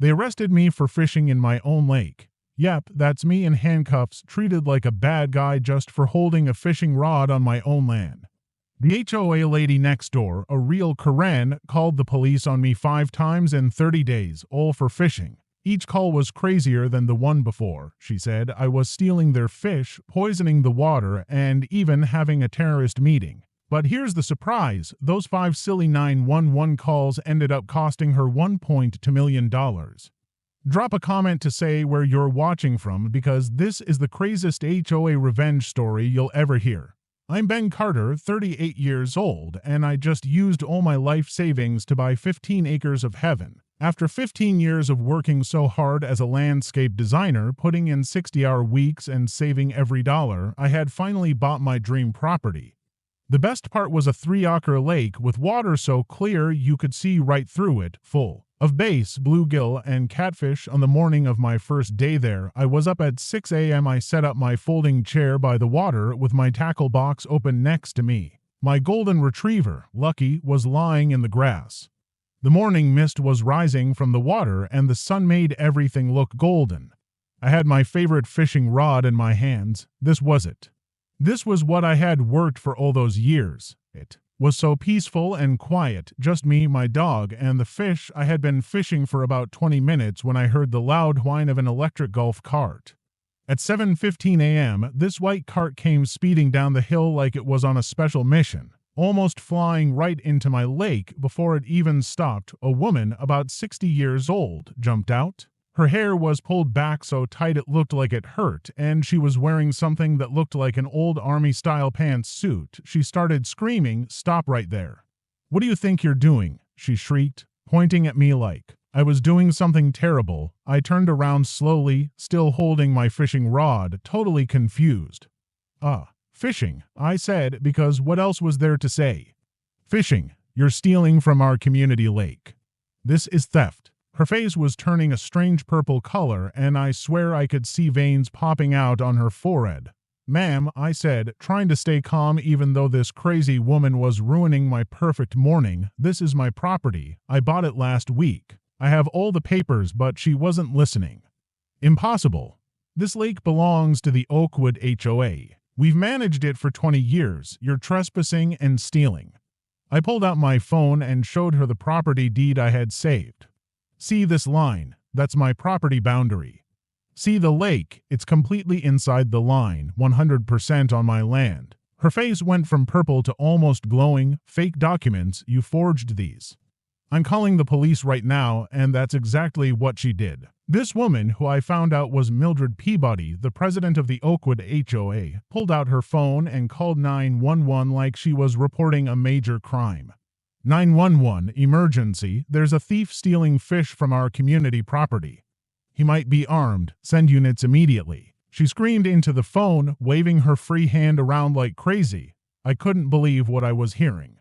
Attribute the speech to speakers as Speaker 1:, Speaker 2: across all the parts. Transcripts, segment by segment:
Speaker 1: They arrested me for fishing in my own lake. Yep, that's me in handcuffs, treated like a bad guy just for holding a fishing rod on my own land. The HOA lady next door, a real Karen, called the police on me 5 times in 30 days, all for fishing. Each call was crazier than the one before. She said I was stealing their fish, poisoning the water, and even having a terrorist meeting. But here's the surprise. Those 5 silly 911 calls ended up costing her $1.2 million. Drop a comment to say where you're watching from, because this is the craziest HOA revenge story you'll ever hear. I'm Ben Carter, 38 years old, and I just used all my life savings to buy 15 acres of heaven. After 15 years of working so hard as a landscape designer, putting in 60-hour weeks and saving every dollar, I had finally bought my dream property. The best part was a 3-acre lake with water so clear you could see right through it, full of bass, bluegill, and catfish. On the morning of my first day there, I was up at 6 a.m. I set up my folding chair by the water with my tackle box open next to me. My golden retriever, Lucky, was lying in the grass. The morning mist was rising from the water and the sun made everything look golden. I had my favorite fishing rod in my hands. This was it. This was what I had worked for all those years. It was so peaceful and quiet, just me, my dog, and the fish. I had been fishing for about 20 minutes when I heard the loud whine of an electric golf cart. At 7:15 a.m., this white cart came speeding down the hill like it was on a special mission, almost flying right into my lake. Before it even stopped, a woman about 60 years old jumped out. Her hair was pulled back so tight it looked like it hurt, and she was wearing something that looked like an old army-style pantsuit. She started screaming, "Stop right there. What do you think you're doing?" she shrieked, pointing at me like I was doing something terrible. I turned around slowly, still holding my fishing rod, totally confused. Fishing, I said, because what else was there to say? Fishing, you're stealing from our community lake. This is theft. Her face was turning a strange purple color, and I swear I could see veins popping out on her forehead. Ma'am, I said, trying to stay calm even though this crazy woman was ruining my perfect morning, this is my property. I bought it last week. I have all the papers, but she wasn't listening. Impossible. This lake belongs to the Oakwood HOA. We've managed it for 20 years. You're trespassing and stealing. I pulled out my phone and showed her the property deed I had saved. See this line? That's my property boundary. See the lake? It's completely inside the line, 100% on my land. Her face went from purple to almost glowing. Fake documents, you forged these. I'm calling the police right now, and that's exactly what she did. This woman, who I found out was Mildred Peabody, the president of the Oakwood HOA, pulled out her phone and called 911 like she was reporting a major crime. 911, emergency, there's a thief stealing fish from our community property. He might be armed, send units immediately. She screamed into the phone, waving her free hand around like crazy. I couldn't believe what I was hearing.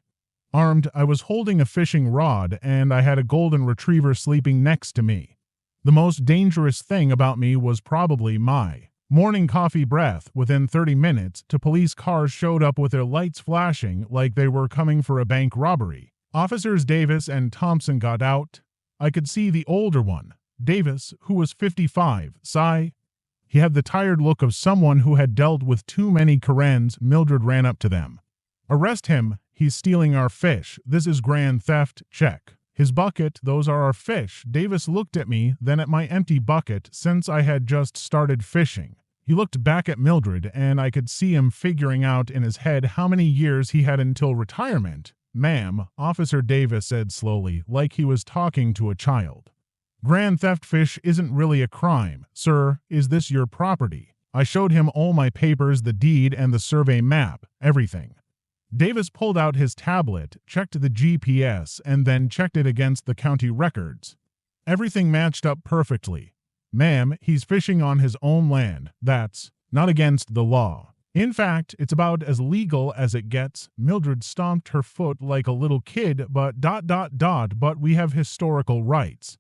Speaker 1: Armed, I was holding a fishing rod, and I had a golden retriever sleeping next to me. The most dangerous thing about me was probably my morning coffee breath. Within 30 minutes, 2 police cars showed up with their lights flashing like they were coming for a bank robbery. Officers Davis and Thompson got out. I could see the older one, Davis, who was 55, sigh. He had the tired look of someone who had dealt with too many Karens. Mildred ran up to them. Arrest him. He's stealing our fish. This is grand theft. Check. His bucket, those are our fish. Davis looked at me, then at my empty bucket, since I had just started fishing. He looked back at Mildred, and I could see him figuring out in his head how many years he had until retirement. Ma'am, Officer Davis said slowly, like he was talking to a child. Grand theft fish isn't really a crime. Sir, is this your property? I showed him all my papers, the deed and the survey map, everything. Davis pulled out his tablet, checked the GPS, and then checked it against the county records. Everything matched up perfectly. Ma'am, he's fishing on his own land. That's not against the law. In fact, it's about as legal as it gets. Mildred stomped her foot like a little kid, but but we have historical rights.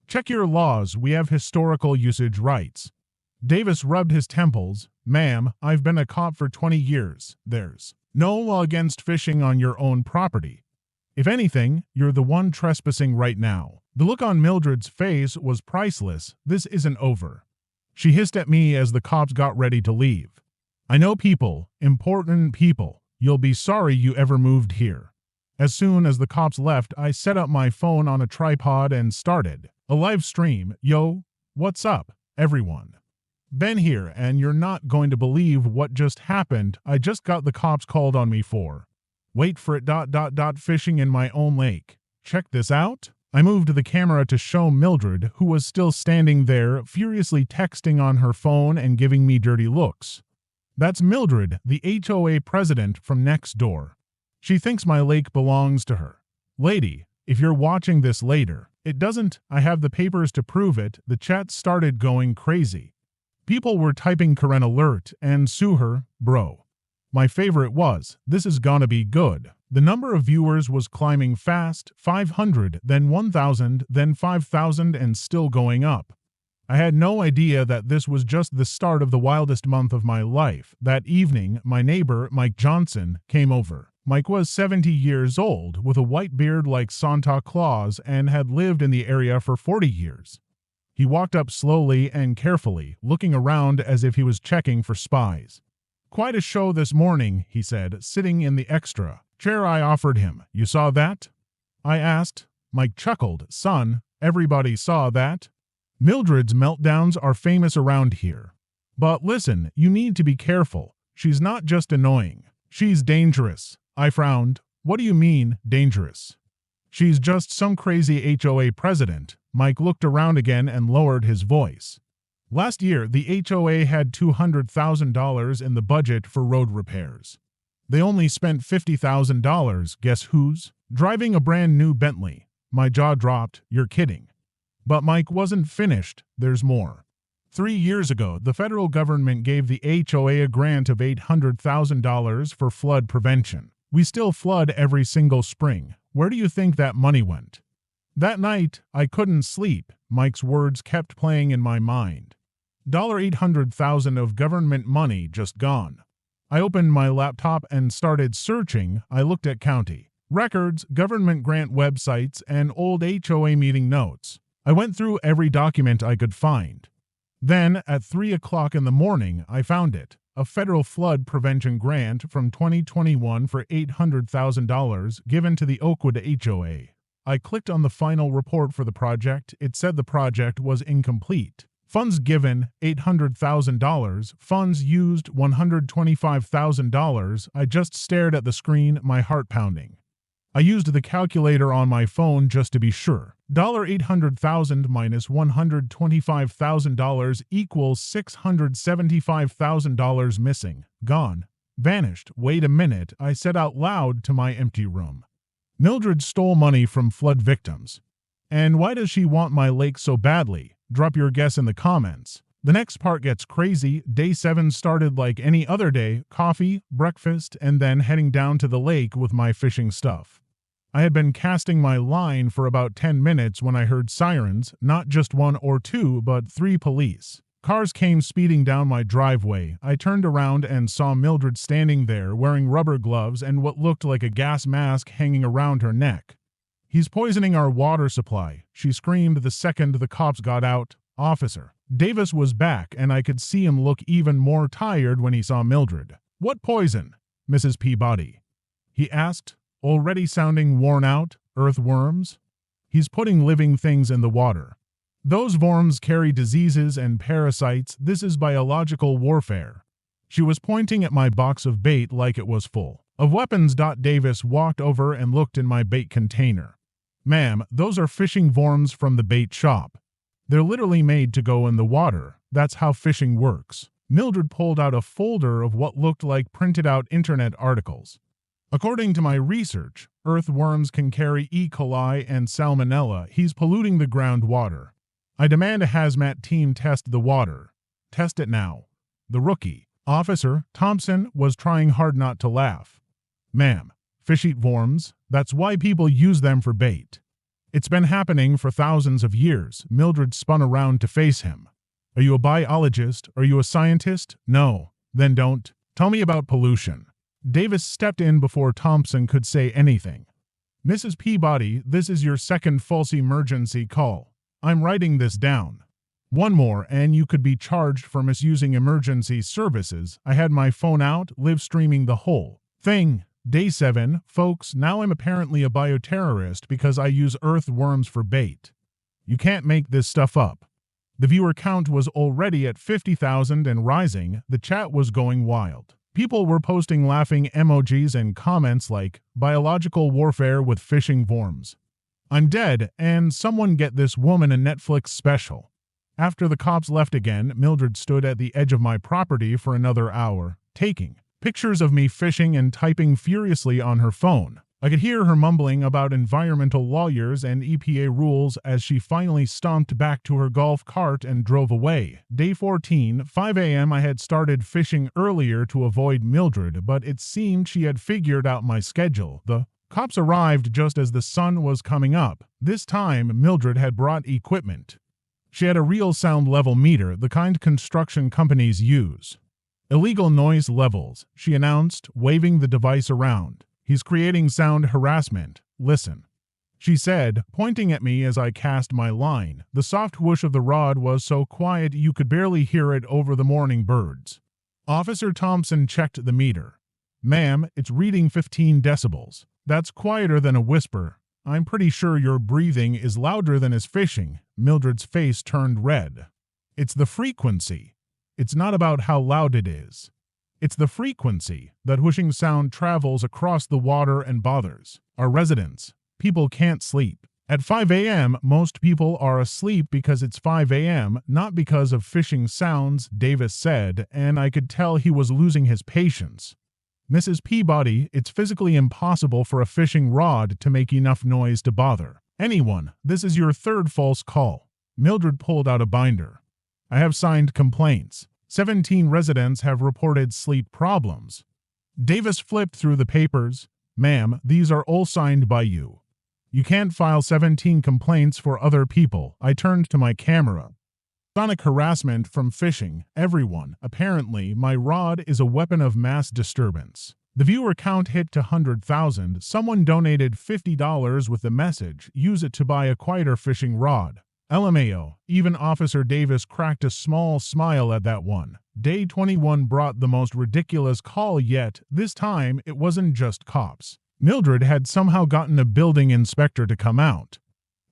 Speaker 1: Check your laws, we have historical usage rights. Davis rubbed his temples. Ma'am, I've been a cop for 20 years. There's no law against fishing on your own property. If anything, you're the one trespassing right now. The look on Mildred's face was priceless. This isn't over. She hissed at me as the cops got ready to leave. I know people, important people. You'll be sorry you ever moved here. As soon as the cops left, I set up my phone on a tripod and started a live stream. Yo, what's up, everyone? Ben here, and you're not going to believe what just happened. I just got the cops called on me for. Wait for it. Fishing in my own lake. Check this out. I moved the camera to show Mildred, who was still standing there, furiously texting on her phone and giving me dirty looks. That's Mildred, the HOA president from next door. She thinks my lake belongs to her. Lady, if you're watching this later, it doesn't. I have the papers to prove it. The chat started going crazy. People were typing Karen alert and sue her, bro. My favorite was, this is gonna be good. The number of viewers was climbing fast, 500, then 1,000, then 5,000 and still going up. I had no idea that this was just the start of the wildest month of my life. That evening, my neighbor, Mike Johnson, came over. Mike was 70 years old, with a white beard like Santa Claus, and had lived in the area for 40 years. He walked up slowly and carefully, looking around as if he was checking for spies. Quite a show this morning, he said, sitting in the extra chair I offered him. You saw that? I asked. Mike chuckled. Son, everybody saw that. Mildred's meltdowns are famous around here. But listen, you need to be careful. She's not just annoying. She's dangerous. I frowned. What do you mean, dangerous? She's just some crazy HOA president. Mike looked around again and lowered his voice. Last year, the HOA had $200,000 in the budget for road repairs. They only spent $50,000. Guess who's driving a brand new Bentley? My jaw dropped. You're kidding. But Mike wasn't finished. There's more. 3 years ago, the federal government gave the HOA a grant of $800,000 for flood prevention. We still flood every single spring. Where do you think that money went? That night, I couldn't sleep. Mike's words kept playing in my mind. $800,000 of government money just gone. I opened my laptop and started searching. I looked at county records, government grant websites, and old HOA meeting notes. I went through every document I could find. Then, at 3 o'clock in the morning, I found it. A federal flood prevention grant from 2021 for $800,000 given to the Oakwood HOA. I clicked on the final report for the project. It said the project was incomplete. Funds given, $800,000. Funds used, $125,000. I just stared at the screen, my heart pounding. I used the calculator on my phone just to be sure. $800,000 minus $125,000 equals $675,000 missing, gone, vanished. Wait a minute, I said out loud to my empty room. Mildred stole money from flood victims. And why does she want my lake so badly? Drop your guess in the comments. The next part gets crazy. Day 7 started like any other day, coffee, breakfast, and then heading down to the lake with my fishing stuff. I had been casting my line for about 10 minutes when I heard sirens, not just 1 or 2, but 3 police. Cars came speeding down my driveway. I turned around and saw Mildred standing there wearing rubber gloves and what looked like a gas mask hanging around her neck. He's poisoning our water supply, she screamed the second the cops got out. Officer Davis was back, and I could see him look even more tired when he saw Mildred. What poison, Mrs. Peabody? He asked, already sounding worn out. Earthworms? He's putting living things in the water. Those worms carry diseases and parasites. This is biological warfare. She was pointing at my box of bait like it was full of weapons. Davis walked over and looked in my bait container. Ma'am, those are fishing worms from the bait shop. They're literally made to go in the water. That's how fishing works. Mildred pulled out a folder of what looked like printed out internet articles. According to my research, earthworms can carry E. coli and salmonella. He's polluting the groundwater. I demand a hazmat team test the water. Test it now. The rookie, Officer Thompson, was trying hard not to laugh. Ma'am, fish eat worms. That's why people use them for bait. It's been happening for thousands of years. Mildred spun around to face him. Are you a biologist? Are you a scientist? No. Then don't. Tell me about pollution. Davis stepped in before Thompson could say anything. Mrs. Peabody, this is your second false emergency call. I'm writing this down. One more, and you could be charged for misusing emergency services. I had my phone out, live streaming the whole thing. Day 7, folks, now I'm apparently a bioterrorist because I use earthworms for bait. You can't make this stuff up. The viewer count was already at 50,000 and rising. The chat was going wild. People were posting laughing emojis and comments like, biological warfare with fishing worms. I'm dead, and someone get this woman a Netflix special. After the cops left again, Mildred stood at the edge of my property for another hour, taking pictures of me fishing and typing furiously on her phone. I could hear her mumbling about environmental lawyers and EPA rules as she finally stomped back to her golf cart and drove away. Day 14, 5 a.m. I had started fishing earlier to avoid Mildred, but it seemed she had figured out my schedule. The cops arrived just as the sun was coming up. This time, Mildred had brought equipment. She had a real sound level meter, the kind construction companies use. Illegal noise levels, she announced, waving the device around. He's creating sound harassment. Listen. She said, pointing at me as I cast my line. The soft whoosh of the rod was so quiet you could barely hear it over the morning birds. Officer Thompson checked the meter. Ma'am, it's reading 15 decibels. That's quieter than a whisper. I'm pretty sure your breathing is louder than his fishing. Mildred's face turned red. It's the frequency. It's not about how loud it is. It's the frequency. That whooshing sound travels across the water and bothers our residents. People can't sleep. At 5 a.m., most people are asleep because it's 5 a.m., not because of fishing sounds, Davis said, and I could tell he was losing his patience. Mrs. Peabody, it's physically impossible for a fishing rod to make enough noise to bother anyone. This is your third false call. Mildred pulled out a binder. I have signed complaints. 17 residents have reported sleep problems. Davis flipped through the papers. Ma'am, these are all signed by you. You can't file 17 complaints for other people. I turned to my camera. Sonic harassment from fishing. Everyone. Apparently, my rod is a weapon of mass disturbance. The viewer count hit to 100,000. Someone donated $50 with the message, use it to buy a quieter fishing rod. LMAO. Even Officer Davis cracked a small smile at that one. Day 21 brought the most ridiculous call yet. This time, it wasn't just cops. Mildred had somehow gotten a building inspector to come out.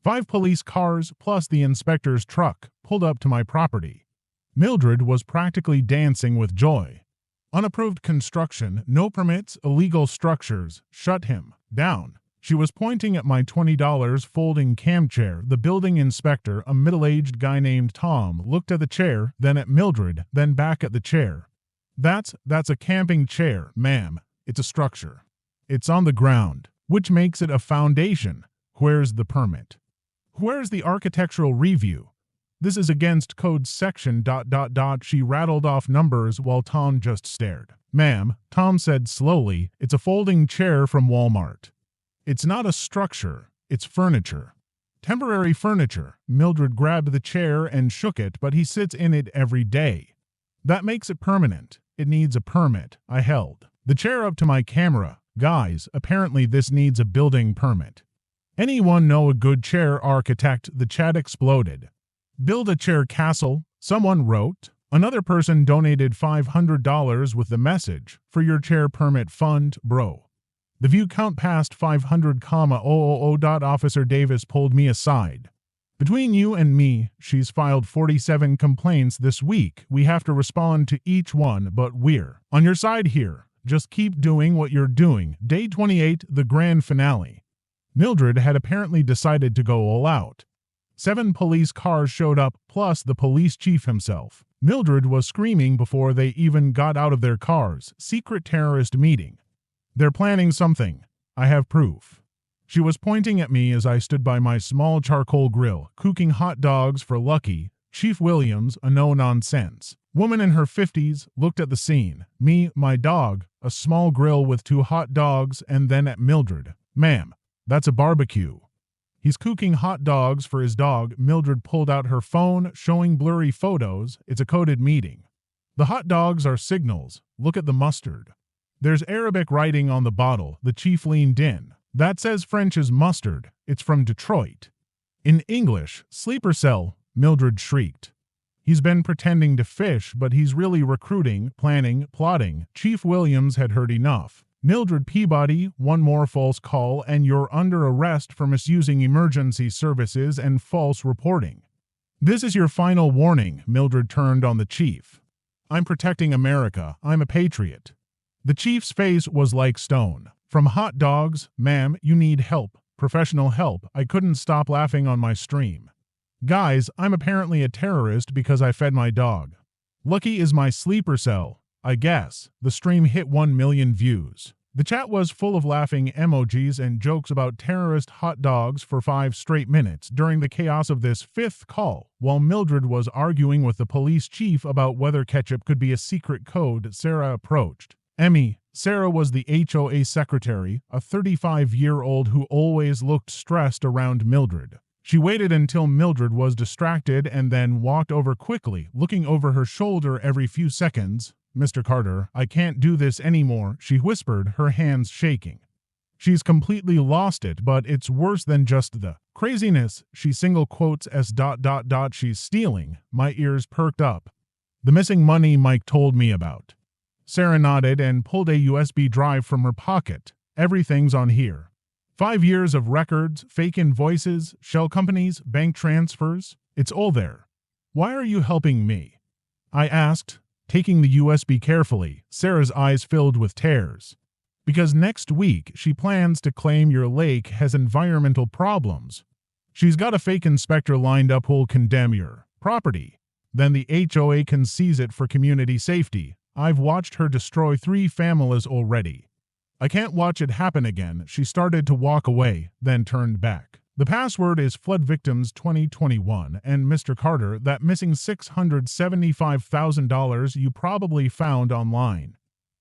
Speaker 1: 5 police cars, plus the inspector's truck, pulled up to my property. Mildred was practically dancing with joy. Unapproved construction, no permits, illegal structures, shut him down. She was pointing at my $20 folding cam chair. The building inspector, a middle-aged guy named Tom, looked at the chair, then at Mildred, then back at the chair. That's a camping chair, ma'am. It's a structure. It's on the ground, which makes it a foundation. Where's the permit? Where's the architectural review? This is against code section ... She rattled off numbers while Tom just stared. Ma'am, Tom said slowly, it's a folding chair from Walmart. It's not a structure, it's furniture. Temporary furniture. Mildred grabbed the chair and shook it, but he sits in it every day. That makes it permanent. It needs a permit. I held the chair up to my camera. Guys, apparently this needs a building permit. Anyone know a good chair architect? The chat exploded. Build a chair castle, someone wrote. Another person donated $500 with the message, for your chair permit fund, bro. The view count passed 500,000. Officer Davis pulled me aside. Between you and me, she's filed 47 complaints this week. We have to respond to each one, but we're on your side here. Just keep doing what you're doing. Day 28, the grand finale. Mildred had apparently decided to go all out. 7 police cars showed up, plus the police chief himself. Mildred was screaming before they even got out of their cars. Secret terrorist meeting. They're planning something. I have proof. She was pointing at me as I stood by my small charcoal grill, cooking hot dogs for Lucky. Chief Williams, a no-nonsense woman in her 50s, looked at the scene. Me, my dog, a small grill with 2 hot dogs, and then at Mildred. Ma'am, that's a barbecue. He's cooking hot dogs for his dog. Mildred pulled out her phone, showing blurry photos. It's a coded meeting. The hot dogs are signals. Look at the mustard. There's Arabic writing on the bottle. The chief leaned in. That says French is mustard. It's from Detroit. In English, sleeper cell, Mildred shrieked. He's been pretending to fish, but he's really recruiting, planning, plotting. Chief Williams had heard enough. Mildred Peabody, one more false call and you're under arrest for misusing emergency services and false reporting. This is your final warning, Mildred turned on the chief. I'm protecting America. I'm a patriot. The chief's face was like stone. From hot dogs, ma'am, you need help. Professional help. I couldn't stop laughing on my stream. Guys, I'm apparently a terrorist because I fed my dog. Lucky is my sleeper cell. I guess. The stream hit 1 million views. The chat was full of laughing emojis and jokes about terrorist hot dogs for 5 straight minutes during the chaos of this 5th call, while Mildred was arguing with the police chief about whether ketchup could be a secret code. Sarah approached. Emmy. Sarah was the HOA secretary, a 35-year-old who always looked stressed around Mildred. She waited until Mildred was distracted and then walked over quickly, looking over her shoulder every few seconds. Mr. Carter, I can't do this anymore, she whispered, her hands shaking. She's completely lost it, but it's worse than just the craziness. She single quotes s. She's stealing. My ears perked up. The missing money Mike told me about. Sarah nodded and pulled a USB drive from her pocket. Everything's on here. 5 years of records, fake invoices, shell companies, bank transfers. It's all there. Why are you helping me? I asked, taking the USB carefully. Sarah's eyes filled with tears. Because next week she plans to claim your lake has environmental problems. She's got a fake inspector lined up who'll condemn your property. Then the HOA can seize it for community safety. I've watched her destroy 3 families already. I can't watch it happen again. She started to walk away, then turned back. The password is Flood Victims 2021, and Mr. Carter, that missing $675,000 you probably found online.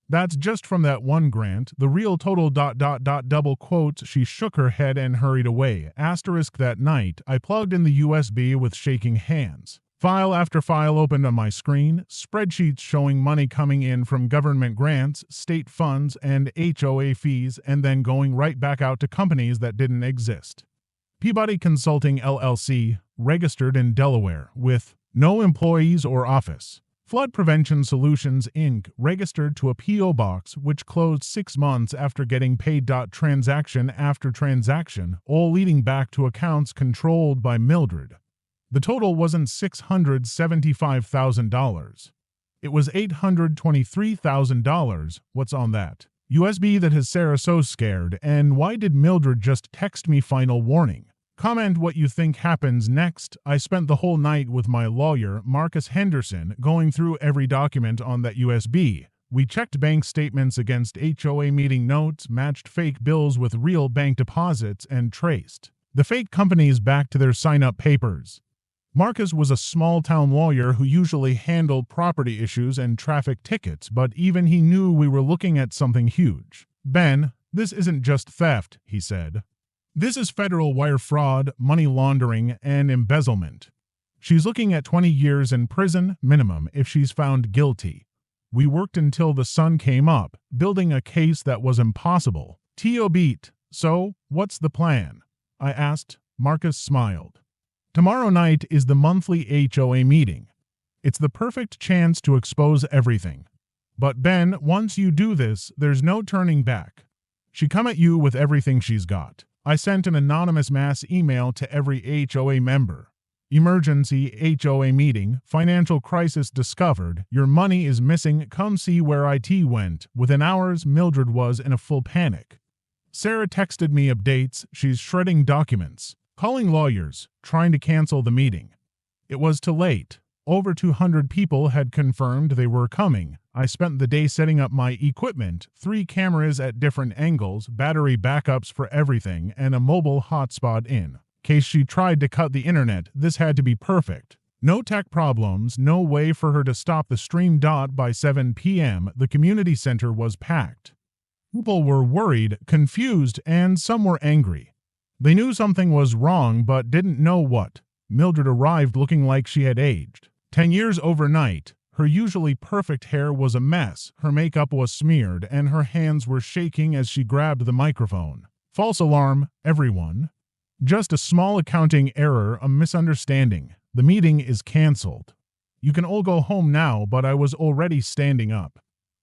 Speaker 1: That's just from that one grant. The real total ... double quotes. She shook her head and hurried away. Asterisk that night, I plugged in the USB with shaking hands. File after file opened on my screen, spreadsheets showing money coming in from government grants, state funds, and HOA fees, and then going right back out to companies that didn't exist. Peabody Consulting LLC, registered in Delaware, with no employees or office. Flood Prevention Solutions, Inc., registered to a P.O. box, which closed 6 months after getting paid. Transaction after transaction, all leading back to accounts controlled by Mildred. The total wasn't $675,000. It was $823,000. What's on that USB that has Sarah so scared, and why did Mildred just text me final warning? Comment what you think happens next. I spent the whole night with my lawyer, Marcus Henderson, going through every document on that USB. We checked bank statements against HOA meeting notes, matched fake bills with real bank deposits, and traced the fake companies back to their sign-up papers. Marcus was a small-town lawyer who usually handled property issues and traffic tickets, but even he knew we were looking at something huge. Ben, this isn't just theft, he said. This is federal wire fraud, money laundering, and embezzlement. She's looking at 20 years in prison minimum if she's found guilty. We worked until the sun came up, building a case that was impossible. T.O. beat. So, what's the plan? I asked. Marcus smiled. Tomorrow night is the monthly HOA meeting. It's the perfect chance to expose everything. But Ben, once you do this, there's no turning back. She come at you with everything she's got. I sent an anonymous mass email to every HOA member. Emergency HOA meeting, financial crisis discovered, your money is missing, come see where IT went. Within hours, Mildred was in a full panic. Sarah texted me updates, she's shredding documents. Calling lawyers, trying to cancel the meeting. It was too late. Over 200 people had confirmed they were coming. I spent the day setting up my equipment, 3 cameras at different angles, battery backups for everything, and a mobile hotspot in case she tried to cut the internet. This had to be perfect. No tech problems, no way for her to stop the stream. By 7 p.m., the community center was packed. People were worried, confused, and some were angry. They knew something was wrong but didn't know what. Mildred arrived looking like she had aged 10 years overnight. Her usually perfect hair was a mess, her makeup was smeared, and her hands were shaking as she grabbed the microphone. False alarm, everyone. Just a small accounting error, a misunderstanding. The meeting is cancelled. You can all go home now, but I was already standing up.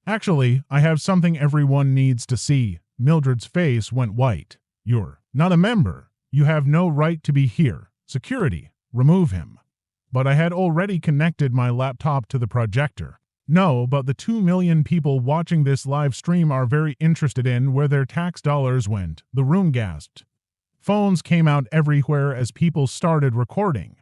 Speaker 1: Actually, I have something everyone needs to see. Mildred's face went white. You're not a member. You have no right to be here. Security, remove him. But I had already connected my laptop to the projector. No, but the 2 million people watching this live stream are very interested in where their tax dollars went, the room gasped. Phones came out everywhere as people started recording.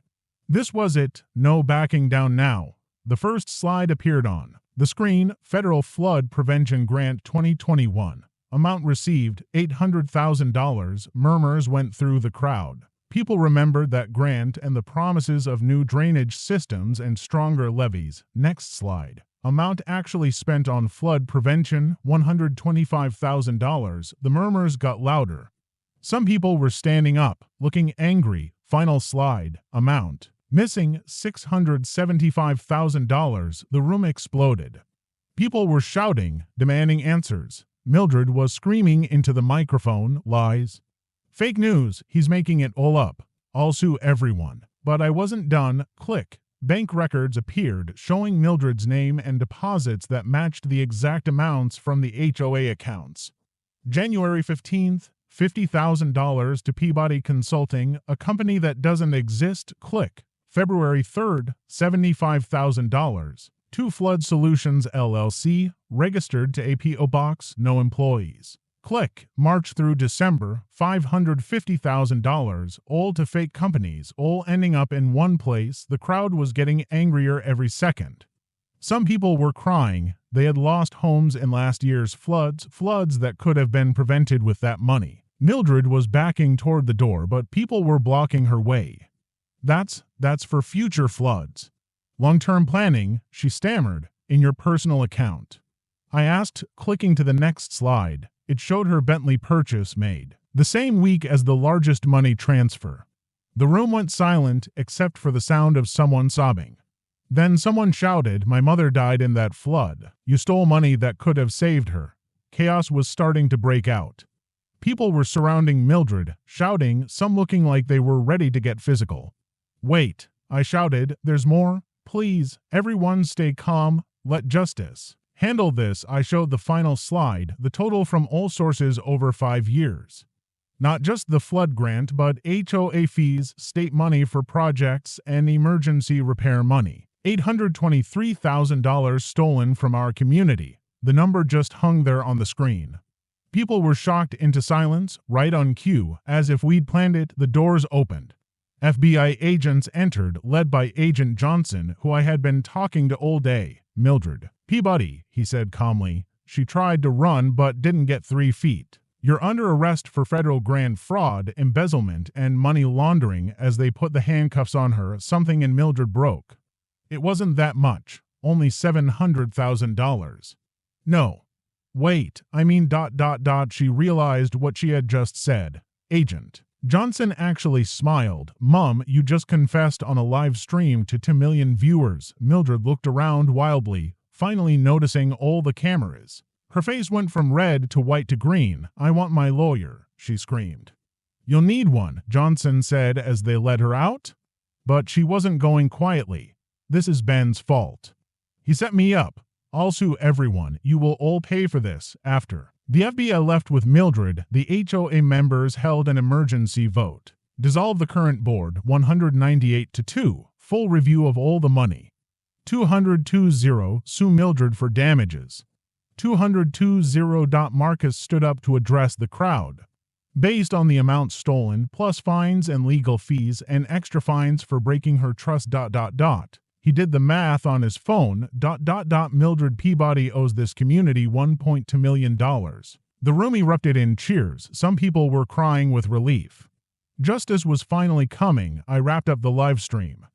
Speaker 1: This was it, no backing down now. The first slide appeared on the screen, Federal Flood Prevention Grant 2021. Amount received, $800,000. Murmurs went through the crowd. People remembered that grant and the promises of new drainage systems and stronger levees. Next slide. Amount actually spent on flood prevention, $125,000. The murmurs got louder. Some people were standing up, looking angry. Final slide. Amount. Missing $675,000. The room exploded. People were shouting, demanding answers. Mildred was screaming into the microphone, lies. Fake news, he's making it all up. I'll sue everyone. But I wasn't done. Click. Bank records appeared showing Mildred's name and deposits that matched the exact amounts from the HOA accounts. January 15th, $50,000 to Peabody Consulting, a company that doesn't exist. Click. February 3rd, $75,000. To Flood Solutions LLC, registered to APO Box, no employees. Click. March through December, $550,000, all to fake companies, all ending up in one place. The crowd was getting angrier every second. Some people were crying. They had lost homes in last year's floods that could have been prevented with that money. Mildred was backing toward the door, but people were blocking her way. That's for future floods. Long-term planning, she stammered, in your personal account. I asked, clicking to the next slide. It showed her Bentley purchase made the same week as the largest money transfer. The room went silent except for the sound of someone sobbing. Then someone shouted, "My mother died in that flood. You stole money that could have saved her." Chaos was starting to break out. People were surrounding Mildred, shouting, some looking like they were ready to get physical. "Wait," I shouted, "there's more. Please, everyone stay calm. Let justice handle this." I showed the final slide, the total from all sources over 5 years. Not just the flood grant, but HOA fees, state money for projects, and emergency repair money. $823,000 stolen from our community. The number just hung there on the screen. People were shocked into silence, right on cue, as if we'd planned it. The doors opened. FBI agents entered, led by Agent Johnson, who I had been talking to all day. "Mildred Peabody," he said calmly. She tried to run but didn't get 3 feet. "You're under arrest for federal grant fraud, embezzlement, and money laundering." As they put the handcuffs on her, something in Mildred broke. It wasn't that much, only $700,000. No. Wait, I mean ... She realized what she had just said. Agent Johnson actually smiled. "Mom, you just confessed on a live stream to 2 million viewers." Mildred looked around wildly, finally noticing all the cameras. Her face went from red to white to green. "I want my lawyer," she screamed. "You'll need one," Johnson said as they led her out. But she wasn't going quietly. "This is Ben's fault. He set me up. I'll sue everyone. You will all pay for this after." The FBI left with Mildred. The HOA members held an emergency vote. Dissolve the current board, 198-2. Full review of all the money. 200-0. Sue Mildred for damages. 200-0. Marcus stood up to address the crowd. Based on the amount stolen, plus fines and legal fees and extra fines for breaking her trust. He did the math on his phone. Mildred Peabody owes this community $1.2 million. The room erupted in cheers. Some people were crying with relief. Justice was finally coming. I wrapped up the live stream.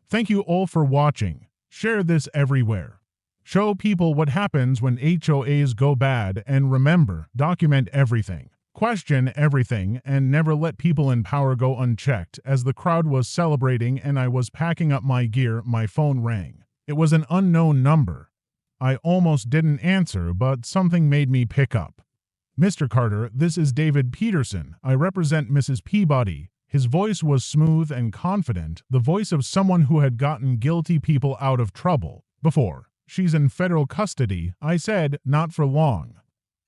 Speaker 1: Thank you all for watching. Share this everywhere. Show people what happens when HOAs go bad, and remember, document everything. Question everything, and never let people in power go unchecked. As the crowd was celebrating and I was packing up my gear, my phone rang. It was an unknown number. I almost didn't answer, but something made me pick up. Mr. Carter, this is David Peterson. I represent Mrs. Peabody. His voice was smooth and confident, the voice of someone who had gotten guilty people out of trouble before. She's in federal custody, I said, not for long.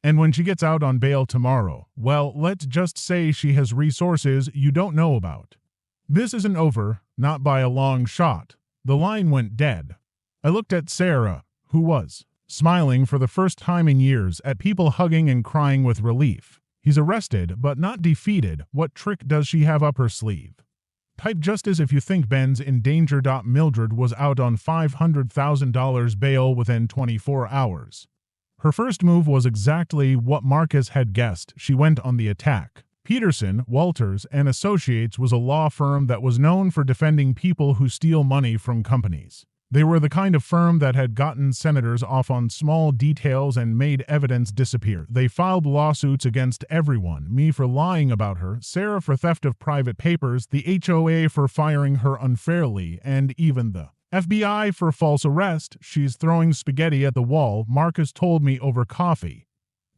Speaker 1: And when she gets out on bail tomorrow, well, let's just say she has resources you don't know about. This isn't over, not by a long shot. The line went dead. I looked at Sarah, who was smiling for the first time in years at people hugging and crying with relief. He's arrested, but not defeated. What trick does she have up her sleeve? Type just as if you think Ben's in danger. Mildred was out on $500,000 bail within 24 hours. Her first move was exactly what Marcus had guessed. She went on the attack. Peterson, Walters & Associates was a law firm that was known for defending people who steal money from companies. They were the kind of firm that had gotten senators off on small details and made evidence disappear. They filed lawsuits against everyone, me for lying about her, Sarah for theft of private papers, the HOA for firing her unfairly, and even the FBI for false arrest. She's throwing spaghetti at the wall, Marcus told me over coffee.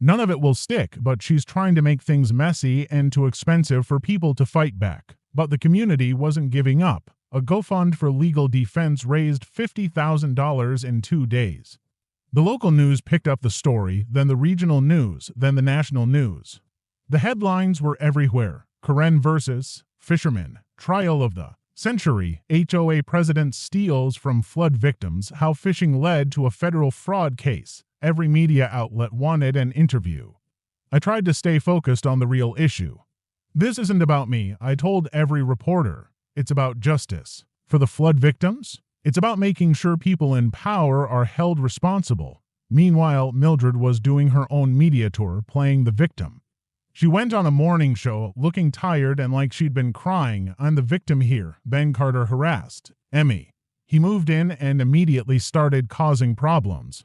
Speaker 1: None of it will stick, but she's trying to make things messy and too expensive for people to fight back. But the community wasn't giving up. A GoFund for legal defense raised $50,000 in 2 days. The local news picked up the story, then the regional news, then the national news. The headlines were everywhere. Karen versus fishermen, trial of the century, HOA president steals from flood victims, how fishing led to a federal fraud case. Every media outlet wanted an interview. I tried to stay focused on the real issue. This isn't about me, I told every reporter. It's about justice. For the flood victims, it's about making sure people in power are held responsible. Meanwhile, Mildred was doing her own media tour, playing the victim. She went on a morning show, looking tired and like she'd been crying. I'm the victim here, Ben Carter harassed Emmy. He moved in and immediately started causing problems.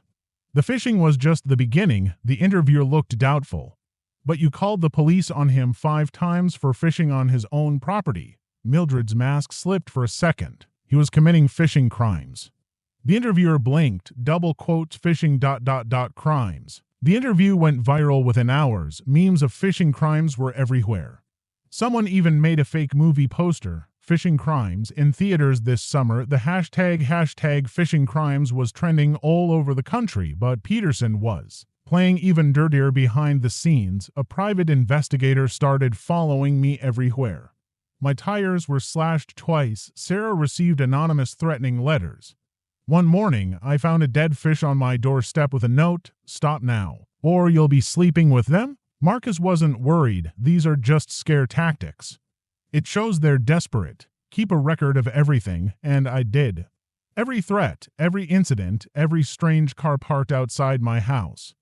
Speaker 1: The fishing was just the beginning, the interviewer looked doubtful. But you called the police on him 5 times for fishing on his own property. Mildred's mask slipped for a second. He was committing fishing crimes. The interviewer blinked, double quotes fishing ... crimes. The interview went viral within hours. Memes of fishing crimes were everywhere. Someone even made a fake movie poster, Fishing Crimes, in theaters this summer. The hashtag fishing crimes was trending all over the country, but Peterson was playing even dirtier behind the scenes. A private investigator started following me everywhere. My tires were slashed twice. Sarah received anonymous threatening letters. One morning, I found a dead fish on my doorstep with a note, "Stop now, or you'll be sleeping with them." Marcus wasn't worried. These are just scare tactics. It shows they're desperate. Keep a record of everything, and I did. Every threat, every incident, every strange car parked outside my house.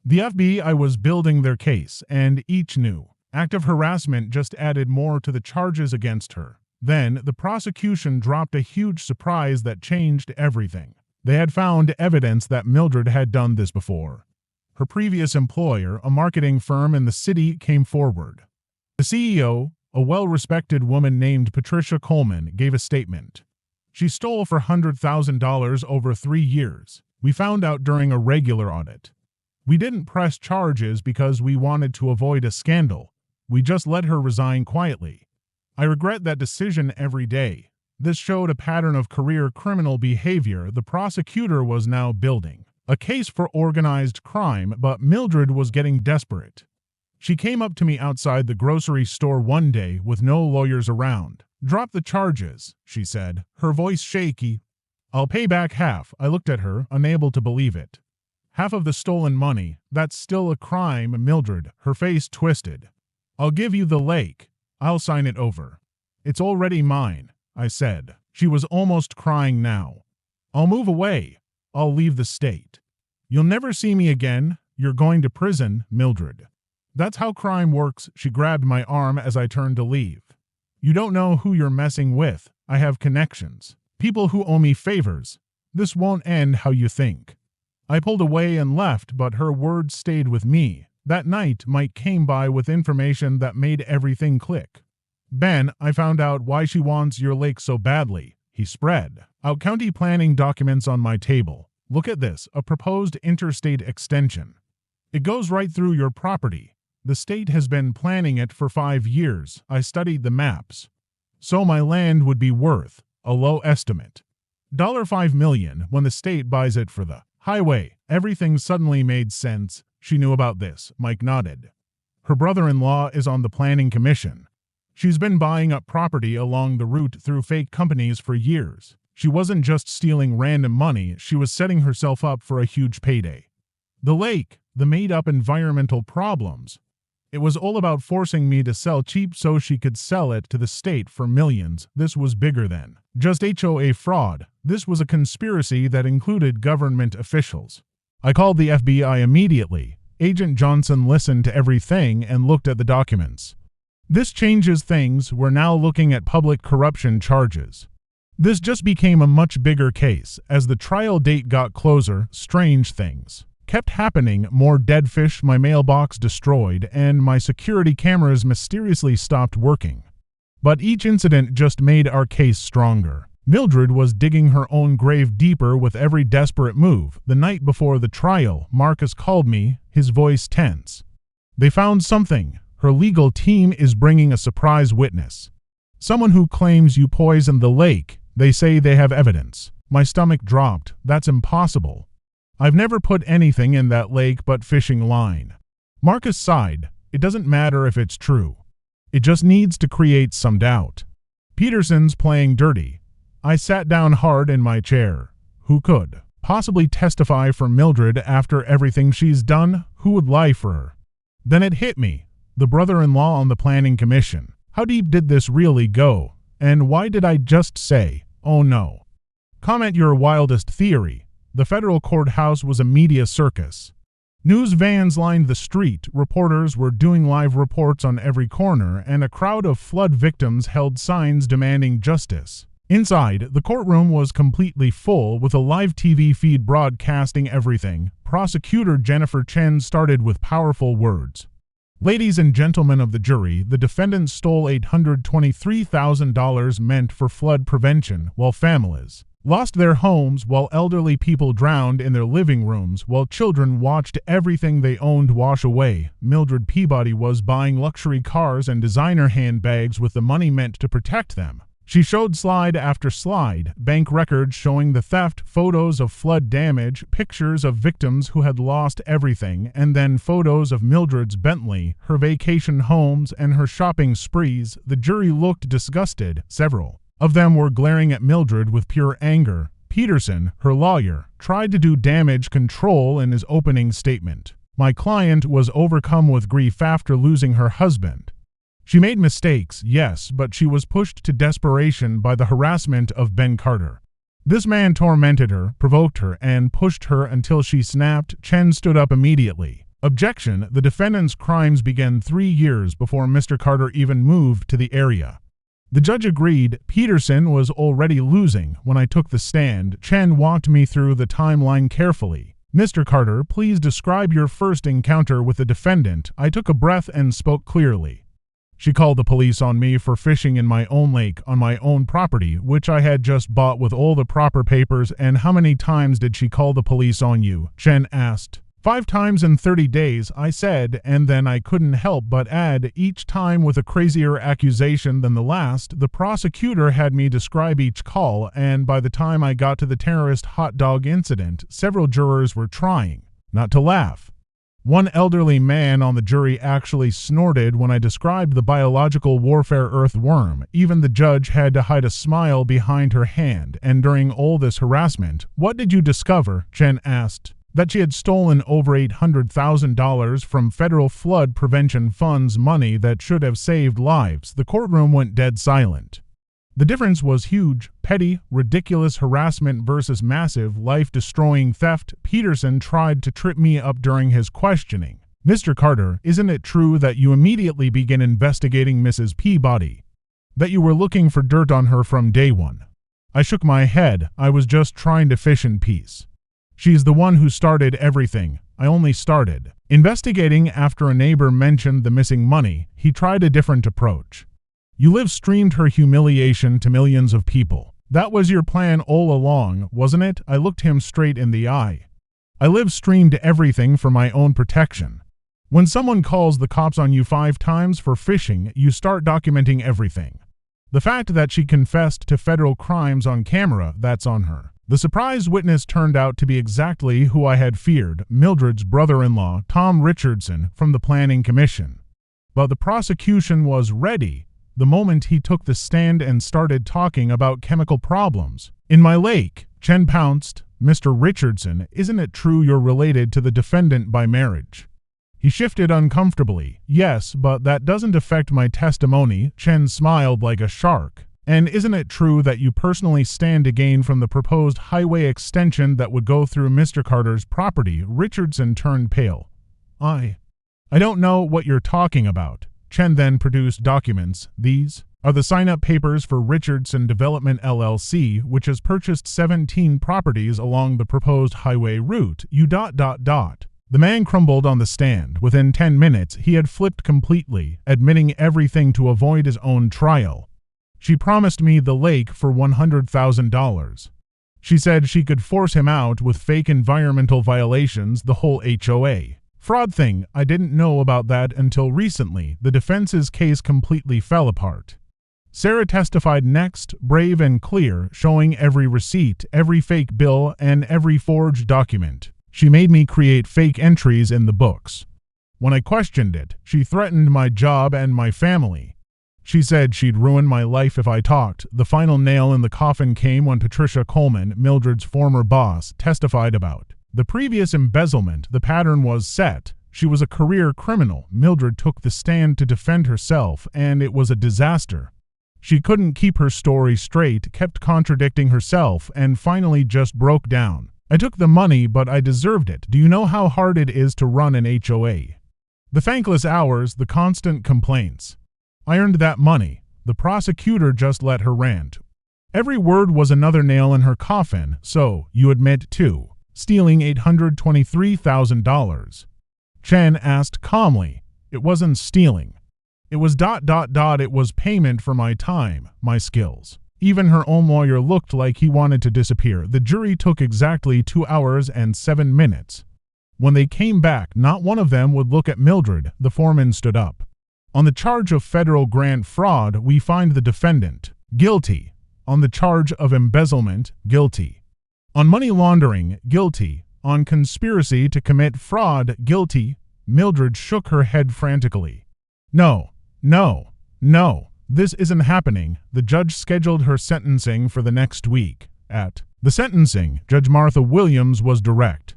Speaker 1: The FBI was building their case, and each new act of harassment just added more to the charges against her. Then, the prosecution dropped a huge surprise that changed everything. They had found evidence that Mildred had done this before. Her previous employer, a marketing firm in the city, came forward. The CEO, a well-respected woman named Patricia Coleman, gave a statement. She stole for $100,000 over 3 years. We found out during a regular audit. We didn't press charges because we wanted to avoid a scandal. We just let her resign quietly. I regret that decision every day. This showed a pattern of career criminal behavior. The prosecutor was now building a case for organized crime, but Mildred was getting desperate. She came up to me outside the grocery store one day with no lawyers around. "Drop the charges," she said, her voice shaky. "I'll pay back half." I looked at her, unable to believe it. "Half of the stolen money? That's still a crime, Mildred." Her face twisted. "I'll give you the lake. I'll sign it over." "It's already mine," I said. She was almost crying now. "I'll move away. I'll leave the state." "You'll never see me again. You're going to prison, Mildred." "That's how crime works." She grabbed my arm as I turned to leave. "You don't know who you're messing with. I have connections. People who owe me favors. This won't end how you think." I pulled away and left, but her words stayed with me. That night, Mike came by with information that made everything click. "Ben, I found out why she wants your lake so badly." He spread out county planning documents on my table. "Look at this, a proposed interstate extension. It goes right through your property. The state has been planning it for 5 years. I studied the maps. So my land would be worth, a low estimate, $5 million when the state buys it for the highway. Everything suddenly made sense. She knew about this. Mike nodded. Her brother-in-law is on the planning commission. She's been buying up property along the route through fake companies for years. She wasn't just stealing random money, she was setting herself up for a huge payday. The lake, the made-up environmental problems. It was all about forcing me to sell cheap so she could sell it to the state for millions. This was bigger than just HOA fraud. This was a conspiracy that included government officials. I called the FBI immediately. Agent Johnson listened to everything and looked at the documents. This changes things. We're now looking at public corruption charges. This just became a much bigger case. As the trial date got closer, strange things kept happening. More dead fish, my mailbox destroyed, and my security cameras mysteriously stopped working. But each incident just made our case stronger. Mildred was digging her own grave deeper with every desperate move. The night before the trial, Marcus called me, his voice tense. They found something. Her legal team is bringing a surprise witness. Someone who claims you poisoned the lake. They say they have evidence. My stomach dropped. That's impossible. I've never put anything in that lake but fishing line. Marcus sighed. It doesn't matter if it's true. It just needs to create some doubt. Peterson's playing dirty. I sat down hard in my chair. Who could possibly testify for Mildred after everything she's done? Who would lie for her? Then it hit me. The brother-in-law on the planning commission. How deep did this really go? And why did I just say, oh no? Comment your wildest theory. The federal courthouse was a media circus. News vans lined the street, reporters were doing live reports on every corner, and a crowd of flood victims held signs demanding justice. Inside, the courtroom was completely full, with a live TV feed broadcasting everything. Prosecutor Jennifer Chen started with powerful words. Ladies and gentlemen of the jury, the defendants stole $823,000 meant for flood prevention, while families lost their homes, while elderly people drowned in their living rooms, while children watched everything they owned wash away. Mildred Peabody was buying luxury cars and designer handbags with the money meant to protect them. She showed slide after slide, bank records showing the theft, photos of flood damage, pictures of victims who had lost everything, and then photos of Mildred's Bentley, her vacation homes, and her shopping sprees. The jury looked disgusted. Several of them were glaring at Mildred with pure anger. Peterson, her lawyer, tried to do damage control in his opening statement. My client was overcome with grief after losing her husband. She made mistakes, yes, but she was pushed to desperation by the harassment of Ben Carter. This man tormented her, provoked her, and pushed her until she snapped. Chen stood up immediately. Objection: the defendant's crimes began 3 years before Mr. Carter even moved to the area. The judge agreed. Peterson was already losing when I took the stand. Chen walked me through the timeline carefully. Mr. Carter, please describe your first encounter with the defendant. I took a breath and spoke clearly. She called the police on me for fishing in my own lake on my own property, which I had just bought with all the proper papers. And how many times did she call the police on you? Chen asked. 5 times in 30 days, I said, and then I couldn't help but add, each time with a crazier accusation than the last. The prosecutor had me describe each call, and by the time I got to the terrorist hot dog incident, several jurors were trying not to laugh. One elderly man on the jury actually snorted when I described the biological warfare earthworm. Even the judge had to hide a smile behind her hand. And during all this harassment, what did you discover? Chen asked. That she had stolen over $800,000 from federal flood prevention funds, money that should have saved lives. The courtroom went dead silent. The difference was huge. Petty, ridiculous harassment versus massive, life-destroying theft. Peterson tried to trip me up during his questioning. Mr. Carter, isn't it true that you immediately began investigating Mrs. Peabody? That you were looking for dirt on her from day one? I shook my head. I was just trying to fish in peace. She's the one who started everything. I only started investigating after a neighbor mentioned the missing money. He tried a different approach. You live-streamed her humiliation to millions of people. That was your plan all along, wasn't it? I looked him straight in the eye. I live-streamed everything for my own protection. When someone calls the cops on you 5 times for fishing, you start documenting everything. The fact that she confessed to federal crimes on camera, that's on her. The surprise witness turned out to be exactly who I had feared, Mildred's brother-in-law, Tom Richardson, from the Planning Commission. But the prosecution was ready the moment he took the stand and started talking about chemical problems. "In my lake," Chen pounced. "Mr. Richardson, isn't it true you're related to the defendant by marriage?" He shifted uncomfortably. "Yes, but that doesn't affect my testimony." Chen smiled like a shark. "And isn't it true that you personally stand to gain from the proposed highway extension that would go through Mr. Carter's property?" Richardson turned pale. I don't know what you're talking about." Chen then produced documents. "These are the sign-up papers for Richardson Development LLC, which has purchased 17 properties along the proposed highway route. The man crumbled on the stand. Within 10 minutes, he had flipped completely, admitting everything to avoid his own trial. "She promised me the lake for $100,000. She said she could force him out with fake environmental violations, the whole HOA. Fraud thing, I didn't know about that until recently." The defense's case completely fell apart. Sarah testified next, brave and clear, showing every receipt, every fake bill, and every forged document. "She made me create fake entries in the books. When I questioned it, she threatened my job and my family. She said she'd ruin my life if I talked." The final nail in the coffin came when Patricia Coleman, Mildred's former boss, testified about the previous embezzlement. The pattern was set. She was a career criminal. Mildred took the stand to defend herself, and it was a disaster. She couldn't keep her story straight, kept contradicting herself, and finally just broke down. "I took the money, but I deserved it. Do you know how hard it is to run an HOA? The thankless hours, the constant complaints. I earned that money." The prosecutor just let her rant. Every word was another nail in her coffin. "So, you admit to stealing $823,000. Chen asked calmly. "It wasn't stealing. It was ... It was payment for my time, my skills." Even her own lawyer looked like he wanted to disappear. The jury took exactly 2 hours and 7 minutes. When they came back, not one of them would look at Mildred. The foreman stood up. "On the charge of federal grant fraud, we find the defendant guilty. On the charge of embezzlement, guilty. On money laundering, guilty. On conspiracy to commit fraud, guilty." Mildred shook her head frantically. No, this isn't happening." The judge scheduled her sentencing for the next week. At the sentencing, Judge Martha Williams was direct.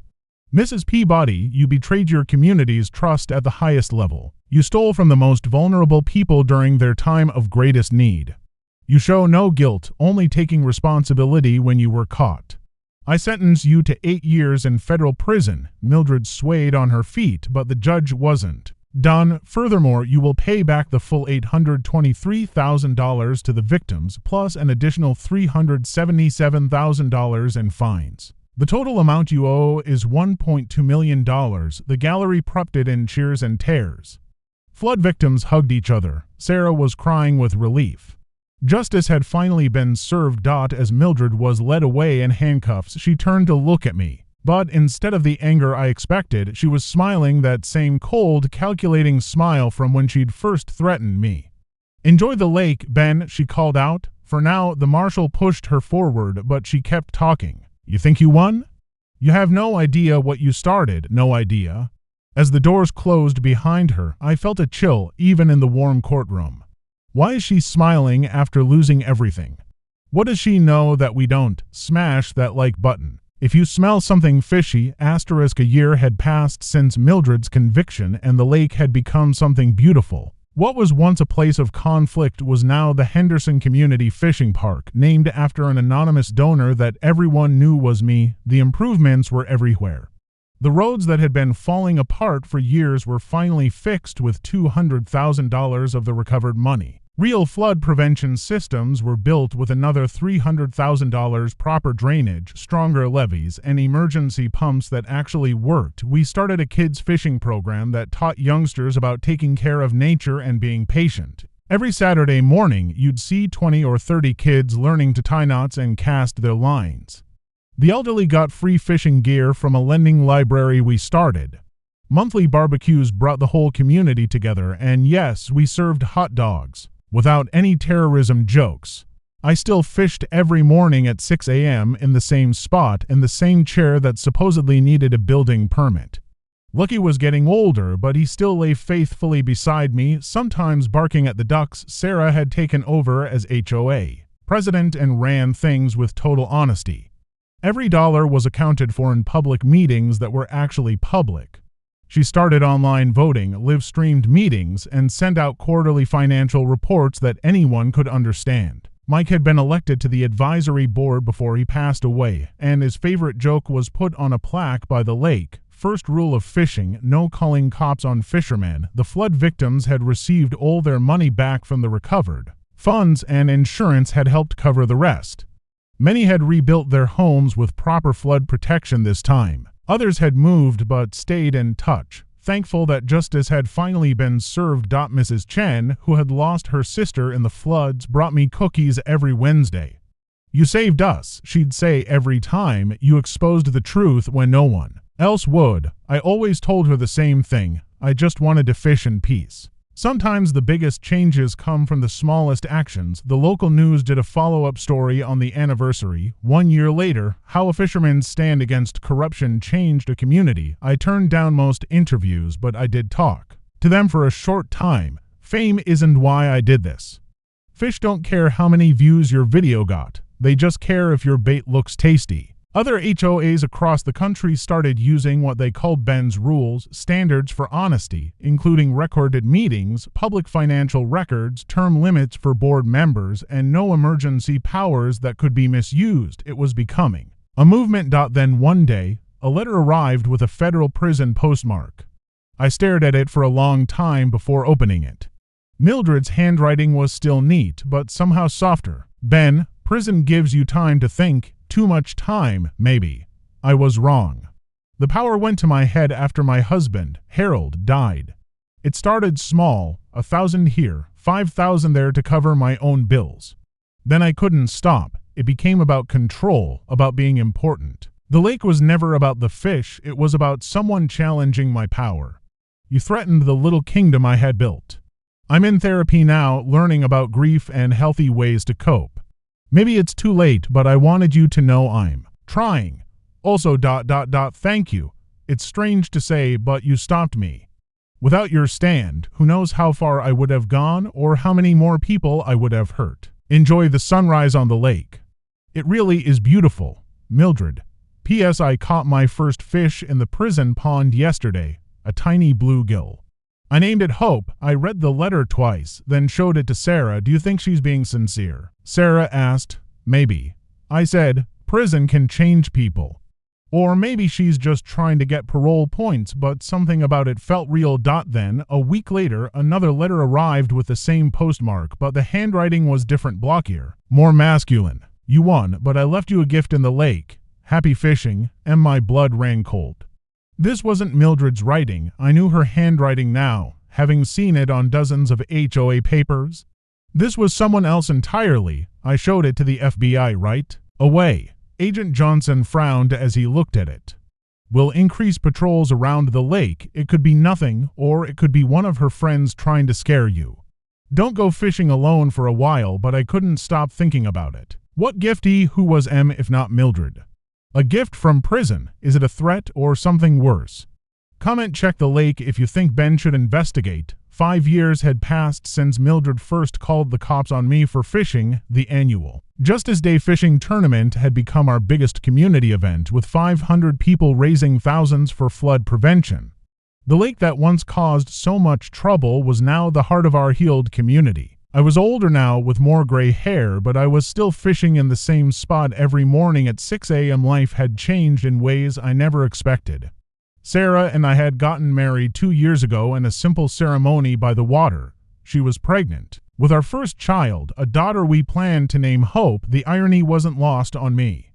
Speaker 1: "Mrs. Peabody, you betrayed your community's trust at the highest level. You stole from the most vulnerable people during their time of greatest need. You show no guilt, only taking responsibility when you were caught. I sentence you to 8 years in federal prison." Mildred swayed on her feet, but the judge wasn't done. "Furthermore, you will pay back the full $823,000 to the victims, plus an additional $377,000 in fines. The total amount you owe is $1.2 million. The gallery erupted in cheers and tears. Flood victims hugged each other. Sarah was crying with relief. Justice had finally been served. As Mildred was led away in handcuffs, she turned to look at me. But instead of the anger I expected, she was smiling, that same cold, calculating smile from when she'd first threatened me. "Enjoy the lake, Ben," she called out. For now, the marshal pushed her forward, but she kept talking. "You think you won? You have no idea what you started, no idea." As the doors closed behind her, I felt a chill, even in the warm courtroom. Why is she smiling after losing everything? What does she know that we don't? Smash that like button. If you smell something fishy, *. A year had passed since Mildred's conviction, and the lake had become something beautiful. What was once a place of conflict was now the Henderson Community Fishing Park, named after an anonymous donor that everyone knew was me. The improvements were everywhere. The roads that had been falling apart for years were finally fixed with $200,000 of the recovered money. Real flood prevention systems were built with another $300,000, proper drainage, stronger levees, and emergency pumps that actually worked. We started a kids' fishing program that taught youngsters about taking care of nature and being patient. Every Saturday morning, you'd see 20 or 30 kids learning to tie knots and cast their lines. The elderly got free fishing gear from a lending library we started. Monthly barbecues brought the whole community together, and yes, we served hot dogs. Without any terrorism jokes. I still fished every morning at 6 a.m. in the same spot, in the same chair that supposedly needed a building permit. Lucky was getting older, but he still lay faithfully beside me, sometimes barking at the ducks. Sarah had taken over as HOA president and ran things with total honesty. Every dollar was accounted for in public meetings that were actually public. She started online voting, live-streamed meetings, and sent out quarterly financial reports that anyone could understand. Mike had been elected to the advisory board before he passed away, and his favorite joke was put on a plaque by the lake. First rule of fishing, no calling cops on fishermen. The flood victims had received all their money back from the recovered funds, and insurance had helped cover the rest. Many had rebuilt their homes with proper flood protection this time. Others had moved but stayed in touch, thankful that justice had finally been served. Mrs. Chen, who had lost her sister in the floods, brought me cookies every Wednesday. "You saved us," she'd say every time. "You exposed the truth when no one else would." I always told her the same thing. I just wanted to fish in peace. Sometimes the biggest changes come from the smallest actions. The local news did a follow-up story on the anniversary, 1 year later, how a fisherman's stand against corruption changed a community. I turned down most interviews, but I did talk to them for a short time. Fame isn't why I did this. Fish don't care how many views your video got. They just care if your bait looks tasty. Other HOAs across the country started using what they called Ben's rules, standards for honesty, including recorded meetings, public financial records, term limits for board members, and no emergency powers that could be misused. It was becoming a movement. Then one day, a letter arrived with a federal prison postmark. I stared at it for a long time before opening it. Mildred's handwriting was still neat, but somehow softer. "Ben, prison gives you time to think. Too much time, maybe." I was wrong. The power went to my head after my husband, Harold, died. It started small, 1,000 here, 5,000 there to cover my own bills. Then I couldn't stop. It became about control, about being important. The lake was never about the fish, it was about someone challenging my power. You threatened the little kingdom I had built. I'm in therapy now, learning about grief and healthy ways to cope. Maybe it's too late, but I wanted you to know I'm trying. Also, thank you. It's strange to say, but you stopped me. Without your stand, who knows how far I would have gone or how many more people I would have hurt. Enjoy the sunrise on the lake. It really is beautiful. Mildred. P.S. I caught my first fish in the prison pond yesterday, a tiny bluegill. I named it Hope. I read the letter twice, then showed it to Sarah. "Do you think she's being sincere?" Sarah asked. "Maybe." I said, "Prison can change people." Or maybe she's just trying to get parole points, but something about it felt real. Then, a week later, another letter arrived with the same postmark, but the handwriting was different, blockier, more masculine. "You won, but I left you a gift in the lake. Happy fishing," and my blood ran cold. This wasn't Mildred's writing. I knew her handwriting now, having seen it on dozens of HOA papers. This was someone else entirely. I showed it to the FBI right away. Agent Johnson frowned as he looked at it. "We'll increase patrols around the lake. It could be nothing, or it could be one of her friends trying to scare you. Don't go fishing alone for a while," but I couldn't stop thinking about it. What gifty who was M if not Mildred? A gift from prison. Is it a threat or something worse? Comment check the lake if you think Ben should investigate. 5 years had passed since Mildred first called the cops on me for fishing. The annual Justice Day fishing tournament had become our biggest community event, with 500 people raising thousands for flood prevention. The lake that once caused so much trouble was now the heart of our healed community. I was older now with more gray hair, but I was still fishing in the same spot every morning at 6 a.m. Life had changed in ways I never expected. Sarah and I had gotten married 2 years ago in a simple ceremony by the water. She was pregnant with our first child, a daughter we planned to name Hope. The irony wasn't lost on me.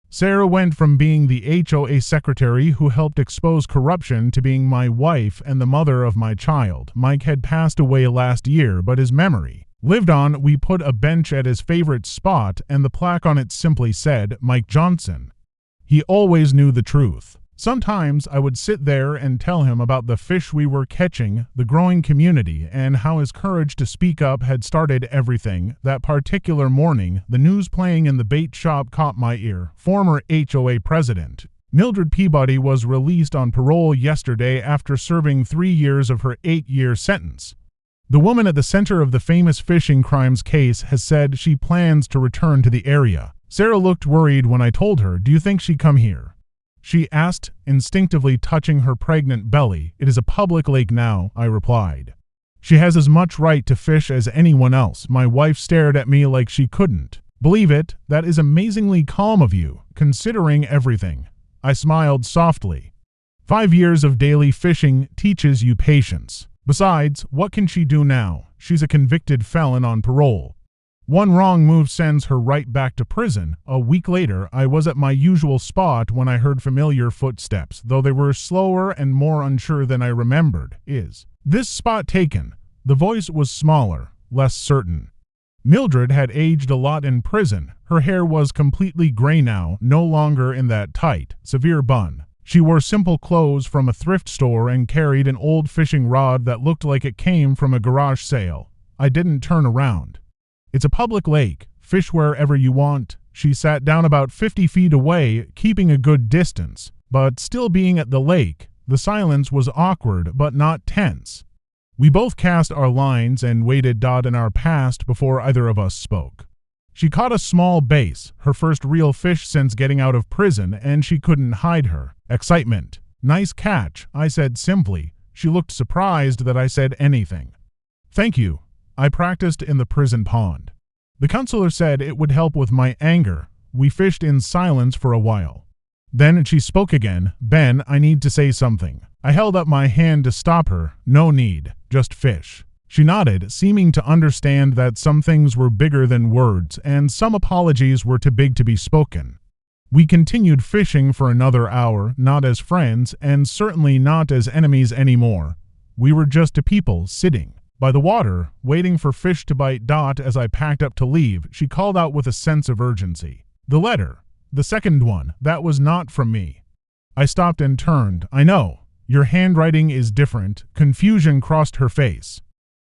Speaker 1: Sarah went from being the HOA secretary who helped expose corruption to being my wife and the mother of my child. Mike had passed away last year, but his memory lived on. We put a bench at his favorite spot, and the plaque on it simply said, "Mike Johnson. He always knew the truth." Sometimes I would sit there and tell him about the fish we were catching, the growing community, and how his courage to speak up had started everything. That particular morning, the news playing in the bait shop caught my ear. Former HOA president Mildred Peabody was released on parole yesterday after serving 3 years of her 8-year sentence. The woman at the center of the famous fishing crimes case has said she plans to return to the area. Sarah looked worried when I told her, "Do you think she'd come here?" She asked, instinctively touching her pregnant belly. "It is a public lake now," I replied. "She has as much right to fish as anyone else." My wife stared at me like she couldn't believe it. "That is amazingly calm of you, considering everything." I smiled softly. 5 years of daily fishing teaches you patience. Besides, what can she do now? She's a convicted felon on parole. One wrong move sends her right back to prison. A week later, I was at my usual spot when I heard familiar footsteps, though they were slower and more unsure than I remembered. "Is this spot taken?" The voice was smaller, less certain. Mildred had aged a lot in prison. Her hair was completely gray now, no longer in that tight, severe bun. She wore simple clothes from a thrift store and carried an old fishing rod that looked like it came from a garage sale. I didn't turn around. "It's a public lake. Fish wherever you want." She sat down about 50 feet away, keeping a good distance, but still being at the lake. The silence was awkward, but not tense. We both cast our lines and waited in our past before either of us spoke. She caught a small bass, her first real fish since getting out of prison, and she couldn't hide her excitement. "Nice catch," I said simply. She looked surprised that I said anything. "Thank you. I practiced in the prison pond." The counselor said it would help with my anger. We fished in silence for a while. Then she spoke again. "Ben, I need to say something." I held up my hand to stop her. "No need, just fish." She nodded, seeming to understand that some things were bigger than words, and some apologies were too big to be spoken. We continued fishing for another hour, not as friends, and certainly not as enemies anymore. We were just two people sitting by the water, waiting for fish to bite. As I packed up to leave, she called out with a sense of urgency. "The letter. The second one. That was not from me." I stopped and turned. "I know. Your handwriting is different." Confusion crossed her face.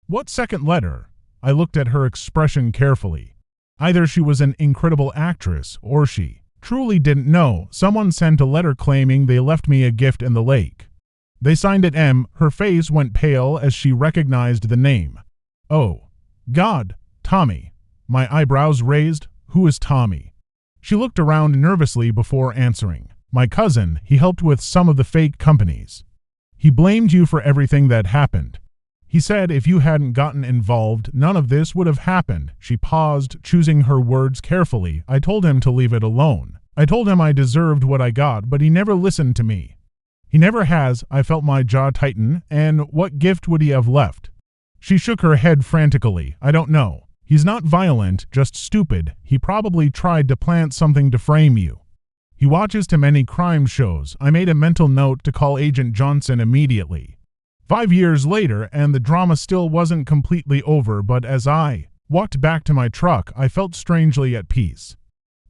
Speaker 1: "What second letter?" I looked at her expression carefully. Either she was an incredible actress, or she truly didn't know. "Someone sent a letter claiming they left me a gift in the lake. They signed it M." Her face went pale as she recognized the name. "Oh, God, Tommy." My eyebrows raised. "Who is Tommy?" She looked around nervously before answering. "My cousin. He helped with some of the fake companies. He blamed you for everything that happened. He said if you hadn't gotten involved, none of this would have happened." She paused, choosing her words carefully. "I told him to leave it alone. I told him I deserved what I got, but he never listened to me. He never has." I felt my jaw tighten. "And what gift would he have left?" She shook her head frantically. "I don't know. He's not violent, just stupid. He probably tried to plant something to frame you. He watches too many crime shows." I made a mental note to call Agent Johnson immediately. 5 years later, and the drama still wasn't completely over, but as I walked back to my truck, I felt strangely at peace.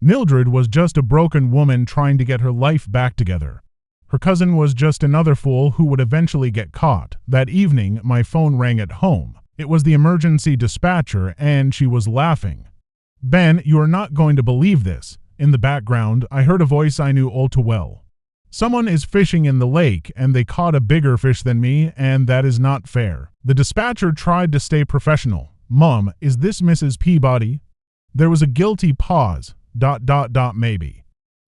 Speaker 1: Mildred was just a broken woman trying to get her life back together. Her cousin was just another fool who would eventually get caught. That evening, my phone rang at home. It was the emergency dispatcher, and she was laughing. "Ben, you are not going to believe this." In the background, I heard a voice I knew all too well. "Someone is fishing in the lake, and they caught a bigger fish than me, and that is not fair." The dispatcher tried to stay professional. "Mom, is this Mrs. Peabody?" There was a guilty pause. Maybe.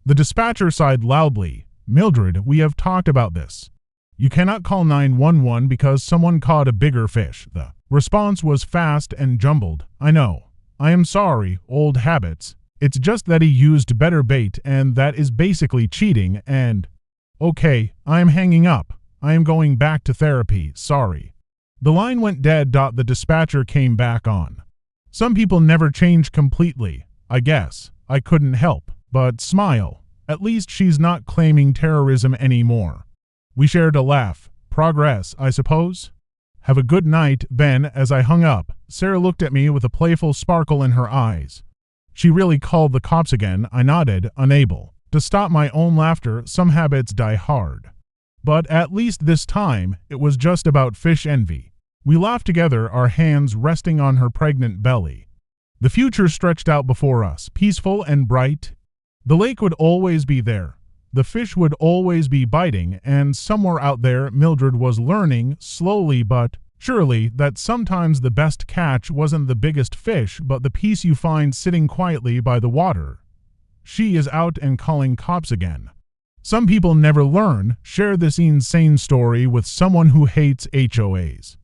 Speaker 1: The dispatcher sighed loudly. "Mildred, we have talked about this. You cannot call 911 because someone caught a bigger fish." The response was fast and jumbled. "I know. I am sorry, old habits. It's just that he used better bait, and that is basically cheating, and..." "Okay, I am hanging up. I am going back to therapy, sorry." The line went dead. The dispatcher came back on. "Some people never change completely, I guess." I couldn't help but smile. At least she's not claiming terrorism anymore. We shared a laugh. Progress, I suppose? "Have a good night, Ben." As I hung up, Sarah looked at me with a playful sparkle in her eyes. "She really called the cops again?" I nodded, unable To stop my own laughter, some habits die hard. But at least this time, it was just about fish envy. We laughed together, our hands resting on her pregnant belly. The future stretched out before us, peaceful and bright. The lake would always be there. The fish would always be biting, and somewhere out there, Mildred was learning, slowly but surely, that sometimes the best catch wasn't the biggest fish, but the piece you find sitting quietly by the water. She is out and calling cops again. Some people never learn. Share this insane story with someone who hates HOAs.